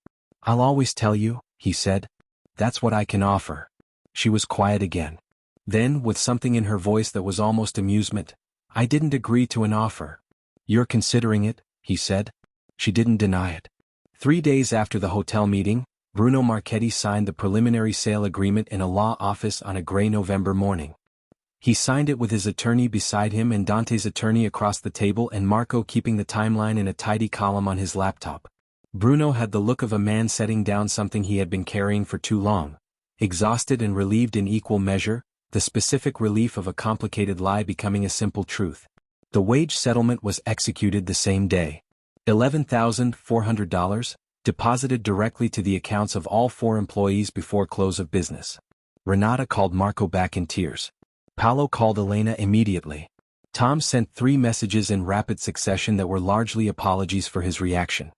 Speaker 1: I'll always tell you, he said. That's what I can offer. She was quiet again. Then, with something in her voice that was almost amusement, I didn't agree to an offer. You're considering it, he said. She didn't deny it. 3 days after the hotel meeting, Bruno Marchetti signed the preliminary sale agreement in a law office on a gray November morning. He signed it with his attorney beside him and Dante's attorney across the table and Marco keeping the timeline in a tidy column on his laptop. Bruno had the look of a man setting down something he had been carrying for too long. Exhausted and relieved in equal measure, the specific relief of a complicated lie becoming a simple truth. The wage settlement was executed the same day. $11,400, deposited directly to the accounts of all 4 employees before close of business. Renata called Marco back in tears. Paolo called Elena immediately. Tom sent 3 messages in rapid succession that were largely apologies for his reaction.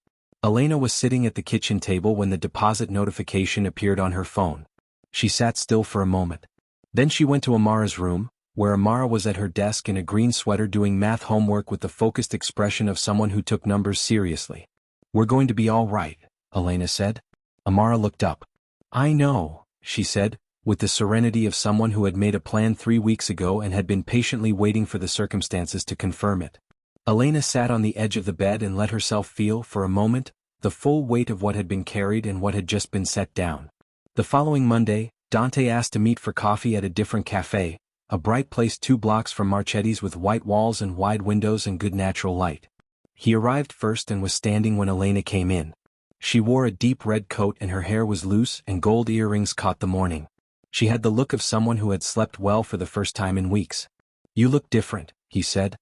Speaker 1: Elena was sitting at the kitchen table when the deposit notification appeared on her phone. She sat still for a moment. Then she went to Amara's room, where Amara was at her desk in a green sweater doing math homework with the focused expression of someone who took numbers seriously. We're going to be all right, Elena said. Amara looked up. I know, she said, with the serenity of someone who had made a plan 3 weeks ago and had been patiently waiting for the circumstances to confirm it. Elena sat on the edge of the bed and let herself feel, for a moment, the full weight of what had been carried and what had just been set down. The following Monday, Dante asked to meet for coffee at a different cafe, a bright place 2 blocks from Marchetti's with white walls and wide windows and good natural light. He arrived first and was standing when Elena came in. She wore a deep red coat and her hair was loose and gold earrings caught the morning. She had the look of someone who had slept well for the first time in weeks. You look different, he said.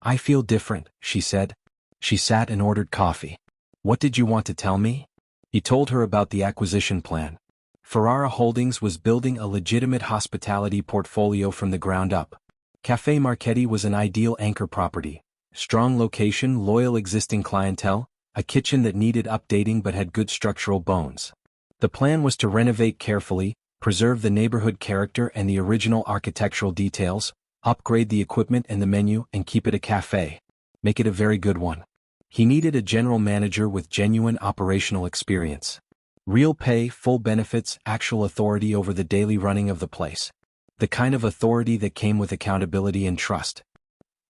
Speaker 1: I feel different, she said. She sat and ordered coffee. What did you want to tell me? He told her about the acquisition plan. Ferrara Holdings was building a legitimate hospitality portfolio from the ground up. Café Marchetti was an ideal anchor property. Strong location, loyal existing clientele, a kitchen that needed updating but had good structural bones. The plan was to renovate carefully, preserve the neighborhood character and the original architectural details, upgrade the equipment and the menu and keep it a cafe. Make it a very good one. He needed a general manager with genuine operational experience. Real pay, full benefits, actual authority over the daily running of the place. The kind of authority that came with accountability and trust.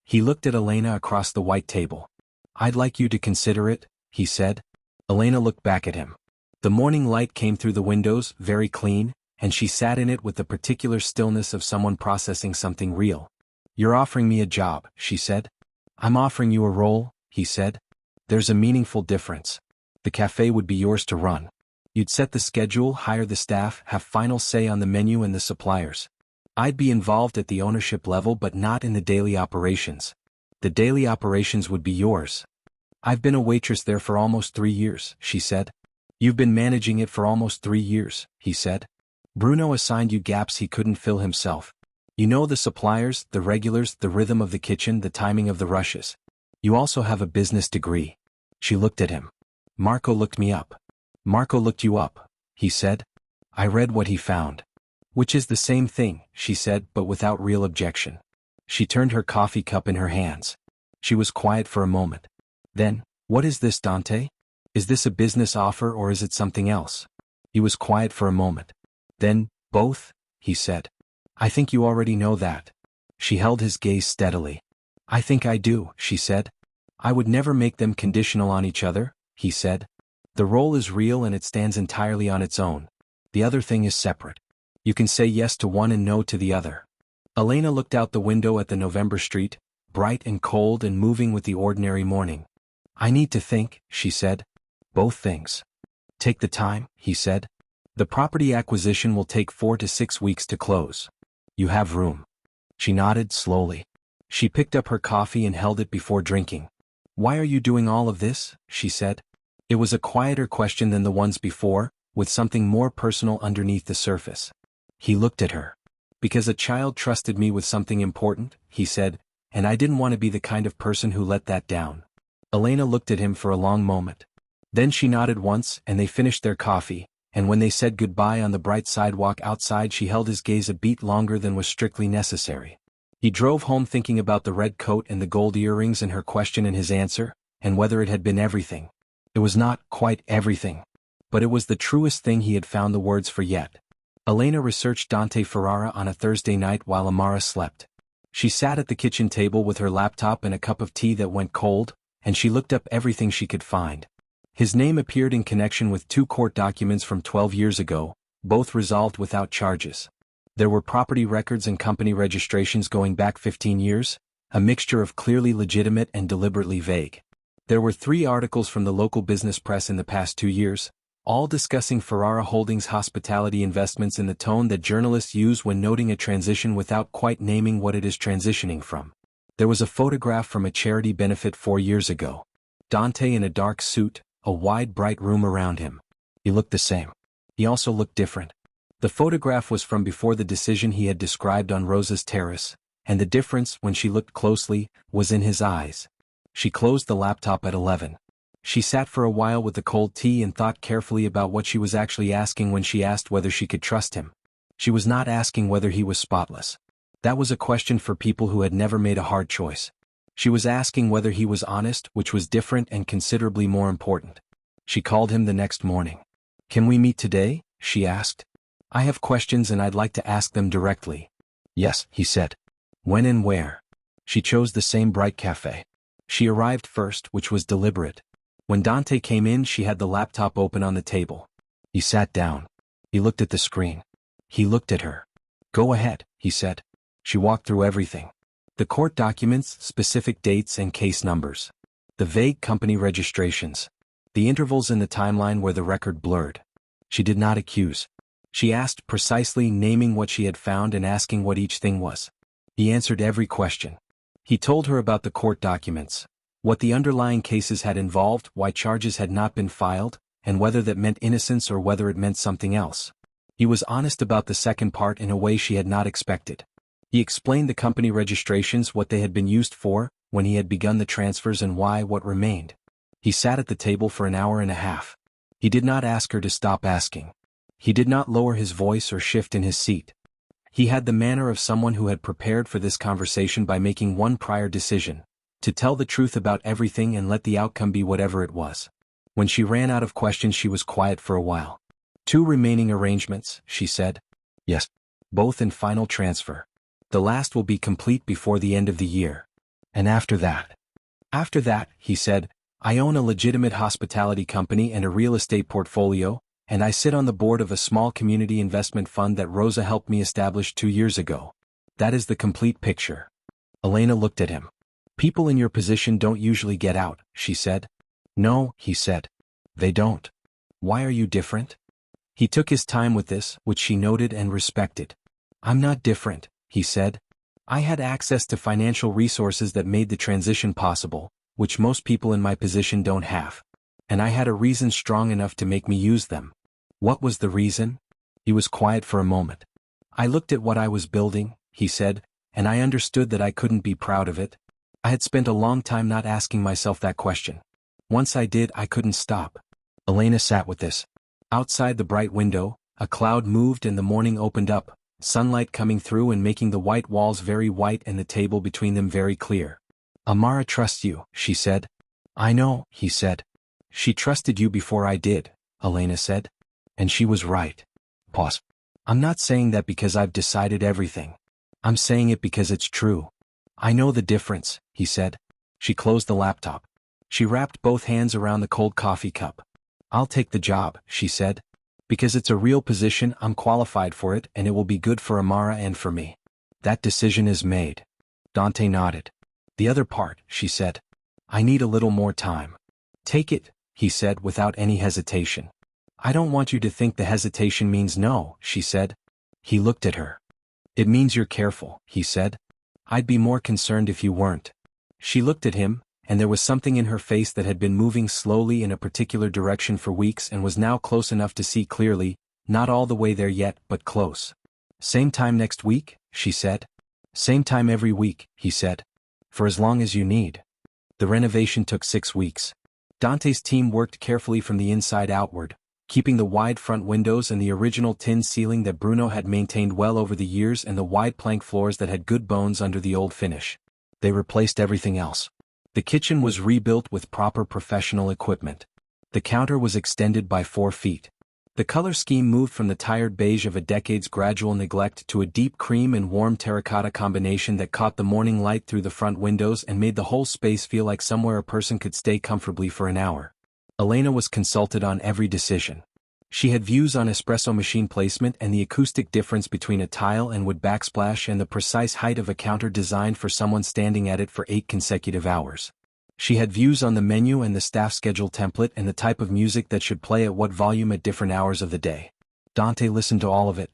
Speaker 1: He looked at Elena across the white table. I'd like you to consider it, he said. Elena looked back at him. The morning light came through the windows, very clean, and she sat in it with the particular stillness of someone processing something real. You're offering me a job, she said. I'm offering you a role, he said. There's a meaningful difference. The cafe would be yours to run. You'd set the schedule, hire the staff, have final say on the menu and the suppliers. I'd be involved at the ownership level but not in the daily operations. The daily operations would be yours. I've been a waitress there for almost 3 years, she said. You've been managing it for almost 3 years, he said. Bruno assigned you gaps he couldn't fill himself. You know the suppliers, the regulars, the rhythm of the kitchen, the timing of the rushes. You also have a business degree. She looked at him. Marco looked me up. Marco looked you up, he said. I read what he found. Which is the same thing, she said, but without real objection. She turned her coffee cup in her hands. She was quiet for a moment. Then, what is this, Dante? Is this a business offer or is it something else? He was quiet for a moment. Then, both, he said. I think you already know that. She held his gaze steadily. I think I do, she said. I would never make them conditional on each other, he said. The role is real and it stands entirely on its own. The other thing is separate. You can say yes to one and no to the other. Elena looked out the window at the November street, bright and cold and moving with the ordinary morning. I need to think, she said. Both things. Take the time, he said. The property acquisition will take 4 to 6 weeks to close. You have room. She nodded slowly. She picked up her coffee and held it before drinking. Why are you doing all of this? She said. It was a quieter question than the ones before, with something more personal underneath the surface. He looked at her. Because a child trusted me with something important, he said, and I didn't want to be the kind of person who let that down. Elena looked at him for a long moment. Then she nodded once and they finished their coffee, and when they said goodbye on the bright sidewalk outside she held his gaze a beat longer than was strictly necessary. He drove home thinking about the red coat and the gold earrings and her question and his answer, and whether it had been everything. It was not quite everything. But it was the truest thing he had found the words for yet. Elena researched Dante Ferrara on a Thursday night while Amara slept. She sat at the kitchen table with her laptop and a cup of tea that went cold, and she looked up everything she could find. His name appeared in connection with 2 court documents from 12 years ago, both resolved without charges. There were property records and company registrations going back 15 years, a mixture of clearly legitimate and deliberately vague. There were 3 articles from the local business press in the past 2 years, all discussing Ferrara Holdings' hospitality investments in the tone that journalists use when noting a transition without quite naming what it is transitioning from. There was a photograph from a charity benefit 4 years ago. Dante in a dark suit, a wide bright room around him. He looked the same. He also looked different. The photograph was from before the decision he had described on Rosa's terrace, and the difference, when she looked closely, was in his eyes. She closed the laptop at 11. She sat for a while with the cold tea and thought carefully about what she was actually asking when she asked whether she could trust him. She was not asking whether he was spotless. That was a question for people who had never made a hard choice. She was asking whether he was honest, which was different and considerably more important. She called him the next morning. Can we meet today? She asked. I have questions and I'd like to ask them directly. Yes, he said. When and where? She chose the same bright cafe. She arrived first, which was deliberate. When Dante came in she had the laptop open on the table. He sat down. He looked at the screen. He looked at her. Go ahead, he said. She walked through everything. The court documents, specific dates and case numbers. The vague company registrations. The intervals in the timeline where the record blurred. She did not accuse. She asked precisely, naming what she had found and asking what each thing was. He answered every question. He told her about the court documents, what the underlying cases had involved, why charges had not been filed, and whether that meant innocence or whether it meant something else. He was honest about the second part in a way she had not expected. He explained the company registrations, what they had been used for, when he had begun the transfers and why, what remained. He sat at the table for an hour and a half. He did not ask her to stop asking. He did not lower his voice or shift in his seat. He had the manner of someone who had prepared for this conversation by making one prior decision, to tell the truth about everything and let the outcome be whatever it was. When she ran out of questions she was quiet for a while. 2 remaining arrangements, she said. Yes. Both in final transfer. The last will be complete before the end of the year. And after that? After that, he said, I own a legitimate hospitality company and a real estate portfolio, and I sit on the board of a small community investment fund that Rosa helped me establish 2 years ago. That is the complete picture. Elena looked at him. People in your position don't usually get out, she said. No, he said. They don't. Why are you different? He took his time with this, which she noted and respected. I'm not different, he said. I had access to financial resources that made the transition possible, which most people in my position don't have. And I had a reason strong enough to make me use them. What was the reason? He was quiet for a moment. I looked at what I was building, he said, and I understood that I couldn't be proud of it. I had spent a long time not asking myself that question. Once I did, I couldn't stop. Elena sat with this. Outside the bright window, a cloud moved and the morning opened up, sunlight coming through and making the white walls very white and the table between them very clear. Amara trusts you, she said. I know, he said. She trusted you before I did, Elena said. And she was right. Pause. I'm not saying that because I've decided everything. I'm saying it because it's true. I know the difference, he said. She closed the laptop. She wrapped both hands around the cold coffee cup. I'll take the job, she said. Because it's a real position, I'm qualified for it, and it will be good for Amara and for me. That decision is made. Dante nodded. The other part, she said. I need a little more time. Take it, he said without any hesitation. I don't want you to think the hesitation means no, she said. He looked at her. It means you're careful, he said. I'd be more concerned if you weren't. She looked at him, and there was something in her face that had been moving slowly in a particular direction for weeks and was now close enough to see clearly, not all the way there yet, but close. Same time next week, she said. Same time every week, he said. For as long as you need. The renovation took 6 weeks. Dante's team worked carefully from the inside outward, keeping the wide front windows and the original tin ceiling that Bruno had maintained well over the years and the wide plank floors that had good bones under the old finish. They replaced everything else. The kitchen was rebuilt with proper professional equipment. The counter was extended by 4 feet. The color scheme moved from the tired beige of a decade's gradual neglect to a deep cream and warm terracotta combination that caught the morning light through the front windows and made the whole space feel like somewhere a person could stay comfortably for an hour. Elena was consulted on every decision. She had views on espresso machine placement and the acoustic difference between a tile and wood backsplash and the precise height of a counter designed for someone standing at it for 8 consecutive hours. She had views on the menu and the staff schedule template and the type of music that should play at what volume at different hours of the day. Dante listened to all of it.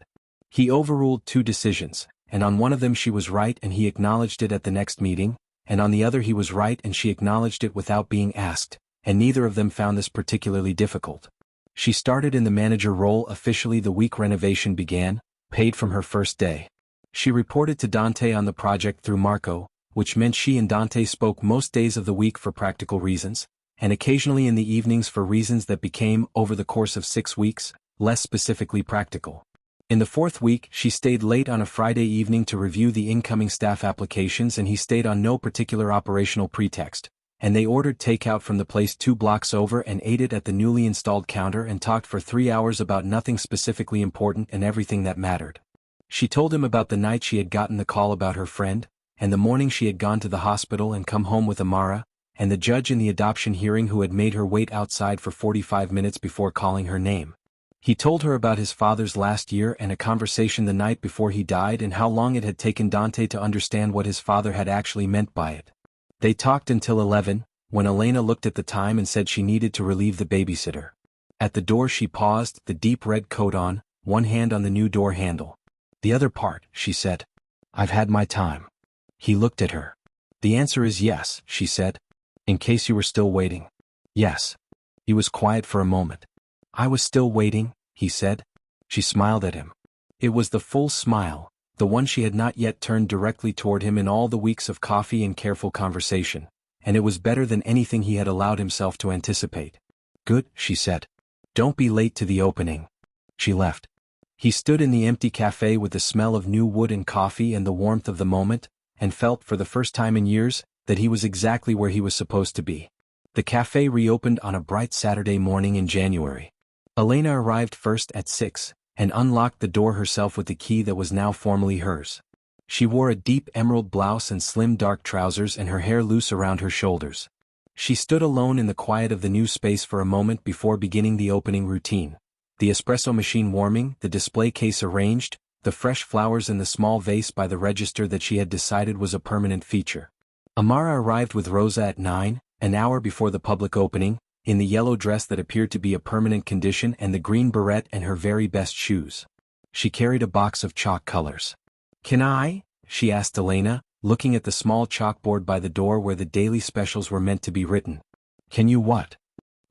Speaker 1: He overruled 2 decisions, and on one of them she was right and he acknowledged it at the next meeting, and on the other he was right and she acknowledged it without being asked, and neither of them found this particularly difficult. She started in the manager role officially the week renovation began, paid from her first day. She reported to Dante on the project through Marco, which meant she and Dante spoke most days of the week for practical reasons, and occasionally in the evenings for reasons that became, over the course of 6 weeks, less specifically practical. In the 4th week, she stayed late on a Friday evening to review the incoming staff applications and he stayed on no particular operational pretext, and they ordered takeout from the place 2 blocks over and ate it at the newly installed counter and talked for 3 hours about nothing specifically important and everything that mattered. She told him about the night she had gotten the call about her friend, and the morning she had gone to the hospital and come home with Amara, and the judge in the adoption hearing who had made her wait outside for 45 minutes before calling her name. He told her about his father's last year and a conversation the night before he died and how long it had taken Dante to understand what his father had actually meant by it. They talked until 11, when Elena looked at the time and said she needed to relieve the babysitter. At the door she paused, the deep red coat on, one hand on the new door handle. The other part, she said. I've had my time. He looked at her. The answer is yes, she said. In case you were still waiting. Yes. He was quiet for a moment. I was still waiting, he said. She smiled at him. It was the full smile, the one she had not yet turned directly toward him in all the weeks of coffee and careful conversation, and it was better than anything he had allowed himself to anticipate. Good, she said. Don't be late to the opening. She left. He stood in the empty cafe with the smell of new wood and coffee and the warmth of the moment, and felt for the first time in years that he was exactly where he was supposed to be. The cafe reopened on a bright Saturday morning in January. Elena arrived first at 6, and unlocked the door herself with the key that was now formally hers. She wore a deep emerald blouse and slim dark trousers and her hair loose around her shoulders. She stood alone in the quiet of the new space for a moment before beginning the opening routine. The espresso machine warming, the display case arranged, the fresh flowers in the small vase by the register that she had decided was a permanent feature. Amara arrived with Rosa at 9, an hour before the public opening, in the yellow dress that appeared to be a permanent condition and the green beret and her very best shoes. She carried a box of chalk colors. Can I? She asked Elena, looking at the small chalkboard by the door where the daily specials were meant to be written. Can you what?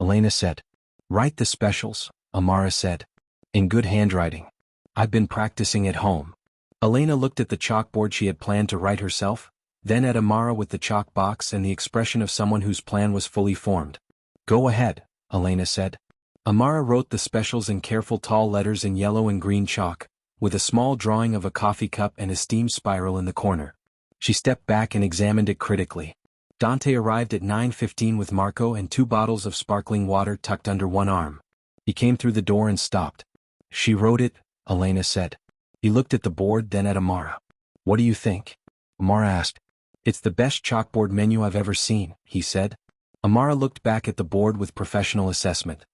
Speaker 1: Elena said. Write the specials, Amara said. In good handwriting. I've been practicing at home. Elena looked at the chalkboard she had planned to write herself, then at Amara with the chalk box and the expression of someone whose plan was fully formed. "Go ahead," Elena said. Amara wrote the specials in careful tall letters in yellow and green chalk, with a small drawing of a coffee cup and a steam spiral in the corner. She stepped back and examined it critically. Dante arrived at 9:15 with Marco and 2 bottles of sparkling water tucked under one arm. He came through the door and stopped. "She wrote it," Elena said. He looked at the board, then at Amara. "What do you think?" Amara asked. "It's the best chalkboard menu I've ever seen," he said. Amara looked back at the board with professional assessment.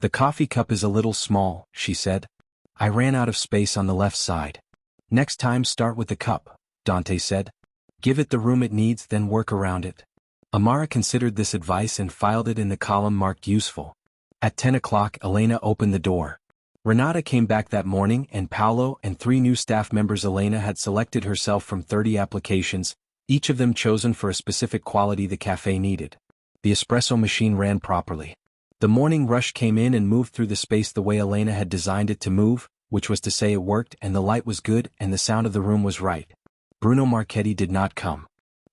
Speaker 1: "The coffee cup is a little small," she said. "I ran out of space on the left side." "Next time start with the cup," Dante said. "Give it the room it needs, then work around it." Amara considered this advice and filed it in the column marked useful. At 10 o'clock Elena opened the door. Renata came back that morning and Paolo and 3 new staff members. Elena had selected herself from 30 applications, each of them chosen for a specific quality the cafe needed. The espresso machine ran properly. The morning rush came in and moved through the space the way Elena had designed it to move, which was to say it worked and the light was good and the sound of the room was right. Bruno Marchetti did not come.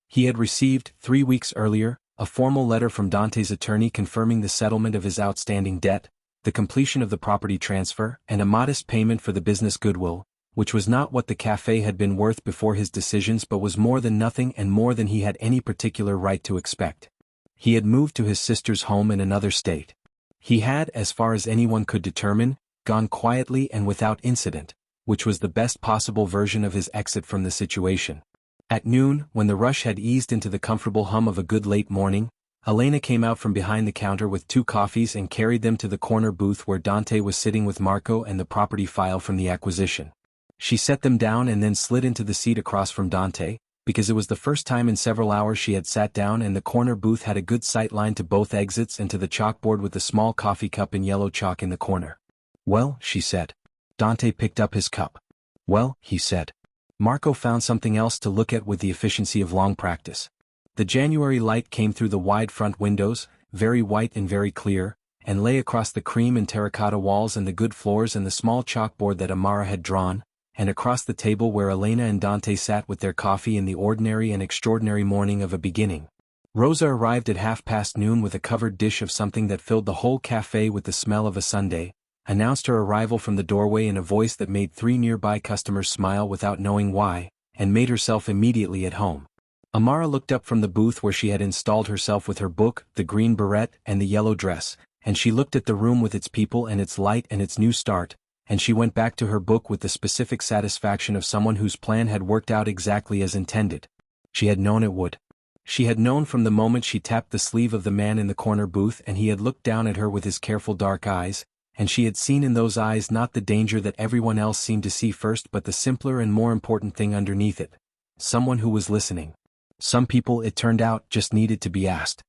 Speaker 1: He had received, 3 weeks earlier, a formal letter from Dante's attorney confirming the settlement of his outstanding debt, the completion of the property transfer, and a modest payment for the business goodwill, which was not what the cafe had been worth before his decisions but was more than nothing and more than he had any particular right to expect. He had moved to his sister's home in another state. He had, as far as anyone could determine, gone quietly and without incident, which was the best possible version of his exit from the situation. At noon, when the rush had eased into the comfortable hum of a good late morning, Elena came out from behind the counter with 2 coffees and carried them to the corner booth where Dante was sitting with Marco and the property file from the acquisition. She set them down and then slid into the seat across from Dante, because it was the first time in several hours she had sat down, and the corner booth had a good sight line to both exits and to the chalkboard with the small coffee cup in yellow chalk in the corner. "Well," she said. Dante picked up his cup. "Well," he said. Marco found something else to look at with the efficiency of long practice. The January light came through the wide front windows, very white and very clear, and lay across the cream and terracotta walls and the good floors and the small chalkboard that Amara had drawn, and across the table where Elena and Dante sat with their coffee in the ordinary and extraordinary morning of a beginning. Rosa arrived at noon with a covered dish of something that filled the whole cafe with the smell of a sundae, announced her arrival from the doorway in a voice that made 3 nearby customers smile without knowing why, and made herself immediately at home. Amara looked up from the booth where she had installed herself with her book, the green beret, and the yellow dress, and she looked at the room with its people and its light and its new start, and she went back to her book with the specific satisfaction of someone whose plan had worked out exactly as intended. She had known it would. She had known from the moment she tapped the sleeve of the man in the corner booth and he had looked down at her with his careful dark eyes, and she had seen in those eyes not the danger that everyone else seemed to see first but the simpler and more important thing underneath it. Someone who was listening. Some people, it turned out, just needed to be asked.